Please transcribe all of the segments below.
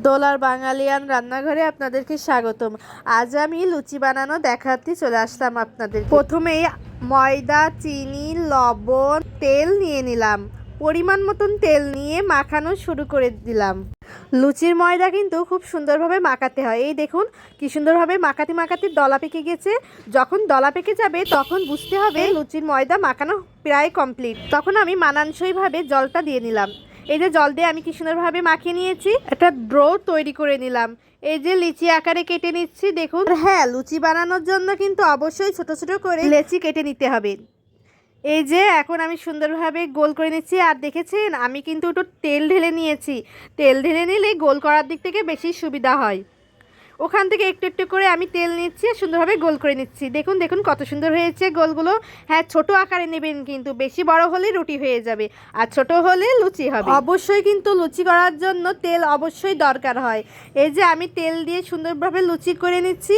দোলার বাঙালিয়ান রান্নাঘরে আপনাদেরকে স্বাগতম। আজ আমি লুচি বানানো দেখাতে চলে আসলাম আপনাদের। প্রথমেই ময়দা, চিনি, লবণ, তেল নিয়ে নিলাম। পরিমাণ মতন তেল নিয়ে মাখানো শুরু করে দিলাম। লুচির ময়দা কিন্তু খুব সুন্দরভাবে মাখাতে হয়। এই দেখুন কি সুন্দরভাবে মাখাতে মাখাতে দলা পেকে গেছে। যখন দলা পেকে যাবে তখন বুঝতে হবে লুচির ময়দা মাখানো প্রায় কমপ্লিট। তখন আমি মানানসইভাবে জলটা দিয়ে নিলাম। এই যে জল দিয়ে আমি কি সুন্দরভাবে মাখিয়ে নিয়েছি, একটা ড্রো তৈরি করে নিলাম। এই যে লিচি আকারে কেটে নিচ্ছি দেখুন। হ্যাঁ, লুচি বানানোর জন্য কিন্তু অবশ্যই ছোট ছোট করে লেচি কেটে নিতে হবে। এই যে এখন আমি সুন্দরভাবে গোল করে নিচ্ছি। আর দেখেছেন আমি কিন্তু একটু তেল ঢেলে নিয়েছি। তেল ঢেলে নিলে গোল করার দিক থেকে বেশি সুবিধা হয়। ওখান থেকে একটু একটু করে আমি তেল নিচ্ছি, সুন্দরভাবে গোল করে নিচ্ছি। দেখুন দেখুন কত সুন্দর হয়েছে গোলগুলো। হ্যাঁ, ছোট আকারে নেবেন, কিন্তু বেশি বড় হলে রুটি হয়ে যাবে আর ছোট হলে লুচি হবে। অবশ্যই কিন্তু লুচি করার জন্য তেল অবশ্যই দরকার হয়। এই যে আমি তেল দিয়ে সুন্দরভাবে লুচি করে নিচ্ছি।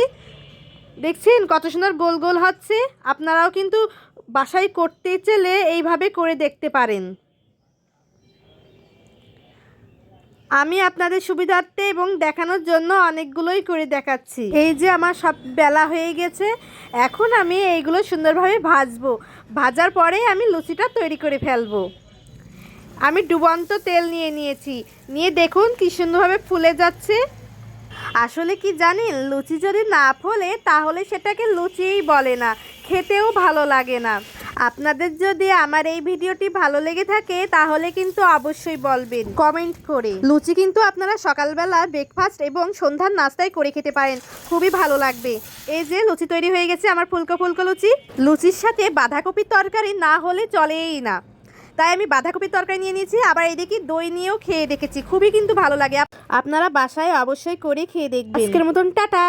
দেখছেন কত সুন্দর গোল গোল হচ্ছে। আপনারাও কিন্তু বাসায় করতে চাইলে এইভাবে করে দেখতে পারেন। আমি আপনাদের সুবিধার্থে এবং দেখানোর জন্য অনেকগুলোই করে দেখাচ্ছি। এই যে আমার সব বেলা হয়ে গেছে, এখন আমি এইগুলো সুন্দরভাবে ভাজবো। ভাজার পরে আমি লুচিটা তৈরি করে ফেলবো। আমি ডুবন্ত তেল নিয়েছি, নিয়ে দেখুন কি সুন্দরভাবে ফুলে যাচ্ছে। আসলে কি জানেন, লুচি যদি না ফোলে তাহলে সেটাকে লুচিই বলে না, খেতেও ভালো লাগে না। আপনাদের যদি আমার এই ভিডিওটি ভালো লেগে থাকে তাহলে কিন্তু অবশ্যই বলবেন কমেন্ট করে। লুচি কিন্তু আপনারা সকালবেলা ব্রেকফাস্ট এবং সন্ধ্যার নাস্তায় করে খেতে পারেন, খুবই ভালো লাগবে। এই যে লুচি তৈরি হয়ে গেছে আমার ফুলকো ফুলকো লুচি। লুচির সাথে বাঁধাকপির তরকারি না হলে চলেই না, তাই আমি বাঁধাকপির তরকারি নিয়ে নিয়েছি। আবার এদিকে দই নিয়েও খেয়ে দেখেছি, খুবই কিন্তু ভালো লাগে। আপনারা বাসায় অবশ্যই করে খেয়ে দেখবেন। আজকের মতন টাটা।